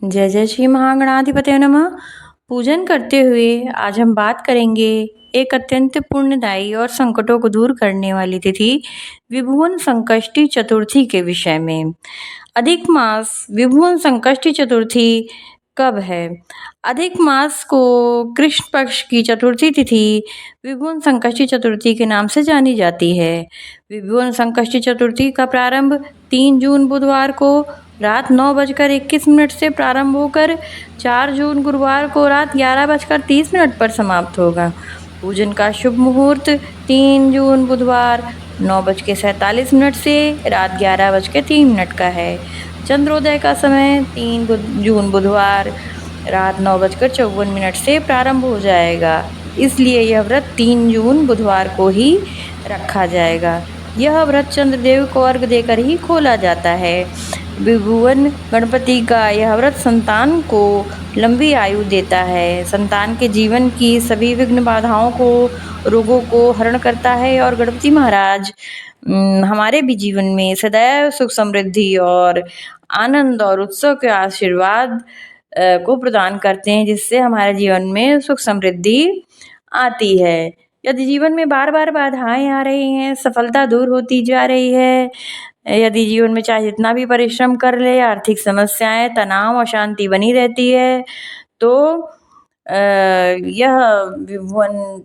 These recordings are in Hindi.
जय जय श्री महागणाधिपते नमः। पूजन करते हुए आज हम बात करेंगे एक अत्यंत पुण्यदायी और संकटों को दूर करने वाली तिथि विभुवन संकष्टी चतुर्थी के विषय में। अधिक मास विभुवन संकष्टी चतुर्थी कब है? अधिक मास को कृष्ण पक्ष की चतुर्थी तिथि विभुवन संकष्टी चतुर्थी के नाम से जानी जाती है। विभुवन संकष्टी चतुर्थी का प्रारंभ 3 जून बुधवार को रात 9:21 से प्रारंभ होकर 4 जून गुरुवार को रात 11:30 पर समाप्त होगा। पूजन का शुभ मुहूर्त 3 जून बुधवार 9:47 से रात 11:03 का है। चंद्रोदय का समय 3 जून बुधवार रात 9:54 से प्रारंभ हो जाएगा, इसलिए यह व्रत 3 जून बुधवार को ही रखा जाएगा। यह व्रत चंद्रदेव को अर्घ देकर ही खोला जाता है। विभुवन गणपति का यह व्रत संतान को लंबी आयु देता है, संतान के जीवन की सभी विघ्न बाधाओं को, रोगों को हरण करता है और गणपति महाराज हमारे भी जीवन में सदैव सुख समृद्धि और आनंद और उत्सव के आशीर्वाद को प्रदान करते हैं, जिससे हमारे जीवन में सुख समृद्धि आती है। यदि जीवन में बार बार बाधाएं आ रही हैं, सफलता दूर होती जा रही है, यदि जीवन में चाहे जितना भी परिश्रम कर ले, आर्थिक समस्याएं, तनाव, अशांति बनी रहती है, तो यह विभुवन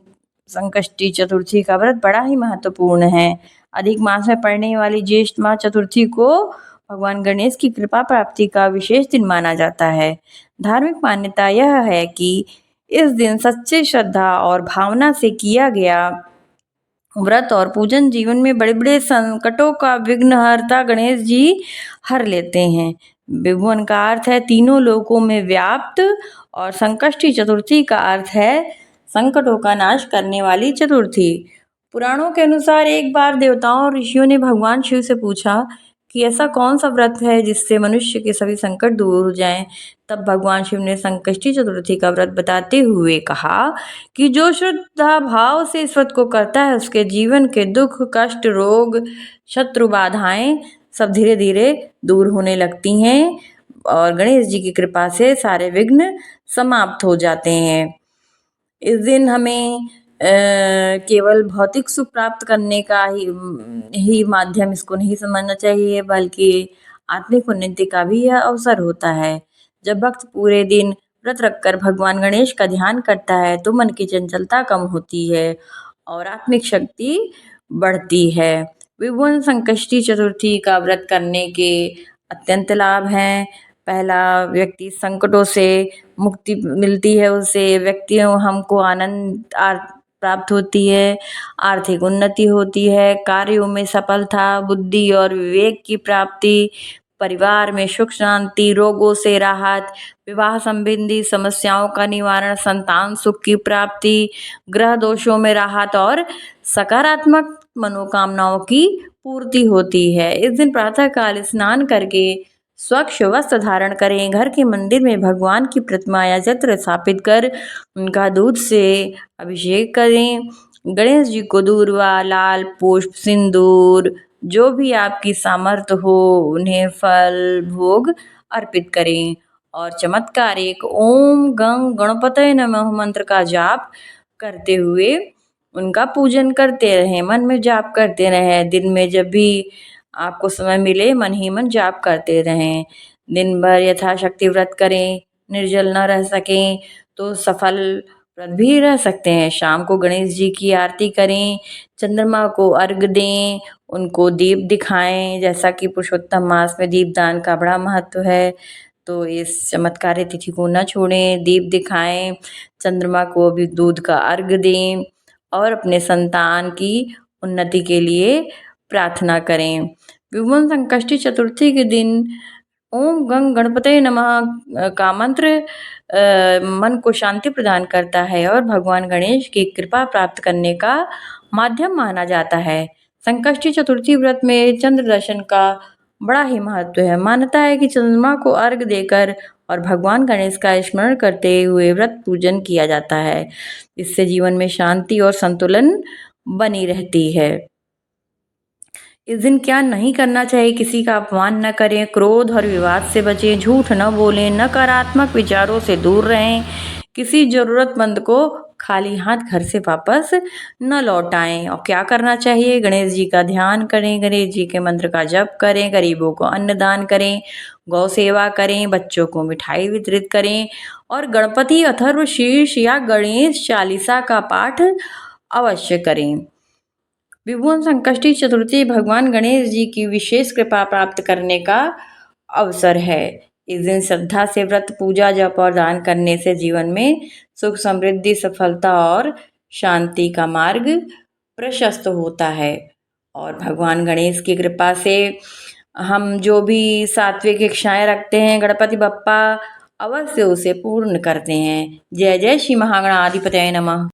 संकष्टी चतुर्थी का व्रत बड़ा ही महत्वपूर्ण है। अधिक मास में पड़ने वाली ज्येष्ठ मास चतुर्थी को भगवान गणेश की कृपा प्राप्ति का विशेष दिन माना जाता है। धार्मिक मान्यता यह है कि इस दिन सच्चे श्रद्धा और भावना से किया गया व्रत और पूजन जीवन में बड़े बड़े संकटों का विघ्नहर्ता गणेश जी हर लेते हैं। विभुवन का अर्थ है तीनों लोकों में व्याप्त और संकष्टी चतुर्थी का अर्थ है संकटों का नाश करने वाली चतुर्थी। पुराणों के अनुसार एक बार देवताओं और ऋषियों ने भगवान शिव से पूछा कि ऐसा कौन सा व्रत है जिससे मनुष्य के सभी संकट दूर हो जाएं। तब भगवान शिव ने संकष्टी चतुर्थी का व्रत बताते हुए कहा कि जो श्रद्धा भाव से इस व्रत को करता है, उसके जीवन के दुख, कष्ट, रोग, शत्रु बाधाएं सब धीरे धीरे दूर होने लगती हैं और गणेश जी की कृपा से सारे विघ्न समाप्त हो जाते हैं। इस दिन हमें केवल भौतिक सुख प्राप्त करने का ही माध्यम इसको नहीं समझना चाहिए, बल्कि आत्मिक उन्नति का भी यह अवसर होता है। जब भक्त पूरे दिन व्रत रखकर भगवान गणेश का ध्यान करता है तो मन की चंचलता कम होती है और आत्मिक शक्ति बढ़ती है। विभुवन संकष्टी चतुर्थी का व्रत करने के अत्यंत लाभ हैं। पहला, व्यक्ति संकटों से मुक्ति मिलती है, उससे व्यक्तियों हमको आनंद प्राप्त होती है, आर्थिक उन्नति होती है, कार्यों में सफलता, बुद्धि और विवेक की प्राप्ति, परिवार में सुख शांति, रोगों से राहत, विवाह संबंधी समस्याओं का निवारण, संतान सुख की प्राप्ति, ग्रह दोषों में राहत और सकारात्मक मनोकामनाओं की पूर्ति होती है। इस दिन प्रातः काल स्नान करके स्वच्छ वस्त्र धारण करें, घर के मंदिर में भगवान की प्रतिमा या चित्र स्थापित कर उनका दूध से अभिषेक करें। गणेश जी को दूर्वा, लाल पुष्प, सिंदूर, जो भी आपकी सामर्थ्य हो उन्हें फल भोग अर्पित करें और चमत्कार एक ओम गंग गणपतये नमः मंत्र का जाप करते हुए उनका पूजन करते रहें। मन में जाप करते रहें। दिन में जब भी आपको समय मिले मन ही मन जाप करते रहें। दिन भर यथाशक्ति व्रत करें। निर्जल न रह सकें तो सफल व्रत भी रह सकते हैं। शाम को गणेश जी की आरती करें, चंद्रमा को अर्घ दें, उनको दीप दिखाएं। जैसा कि पुरुषोत्तम मास में दीपदान का बड़ा महत्व है, तो इस चमत्कारी तिथि को न छोड़ें। दीप दिखाएं, चंद्रमा को भी दूध का अर्घ दें और अपने संतान की उन्नति के लिए प्रार्थना करें। विभुवन संकष्टी चतुर्थी के दिन ओम गंग गणपतये नमः का मंत्र मन को शांति प्रदान करता है और भगवान गणेश की कृपा प्राप्त करने का माध्यम माना जाता है। संकष्टी चतुर्थी व्रत में चंद्र दर्शन का बड़ा ही महत्व है। मान्यता है कि चंद्रमा को अर्घ देकर और भगवान गणेश का स्मरण करते हुए व्रत पूजन किया जाता है। इससे जीवन में शांति और संतुलन बनी रहती है। इस दिन क्या नहीं करना चाहिए? किसी का अपमान न करें, क्रोध और विवाद से बचें, झूठ न बोलें, नकारात्मक विचारों से दूर रहें, किसी जरूरतमंद को खाली हाथ घर से वापस न लौटाएं। और क्या करना चाहिए? गणेश जी का ध्यान करें, गणेश जी के मंत्र का जप करें, गरीबों को अन्नदान करें, गौ सेवा करें, बच्चों को मिठाई वितरित करें और गणपति अथर्वशीर्ष या गणेश चालीसा का पाठ अवश्य करें। विभुवन संकष्टी चतुर्थी भगवान गणेश जी की विशेष कृपा प्राप्त करने का अवसर है। इस दिन श्रद्धा से व्रत, पूजा, जप और दान करने से जीवन में सुख, समृद्धि, सफलता और शांति का मार्ग प्रशस्त होता है। और भगवान गणेश की कृपा से हम जो भी सात्विक इच्छाएं रखते हैं, गणपति बप्पा अवश्य उसे पूर्ण करते हैं। जय जय श्री महागणाधिपतये नमः।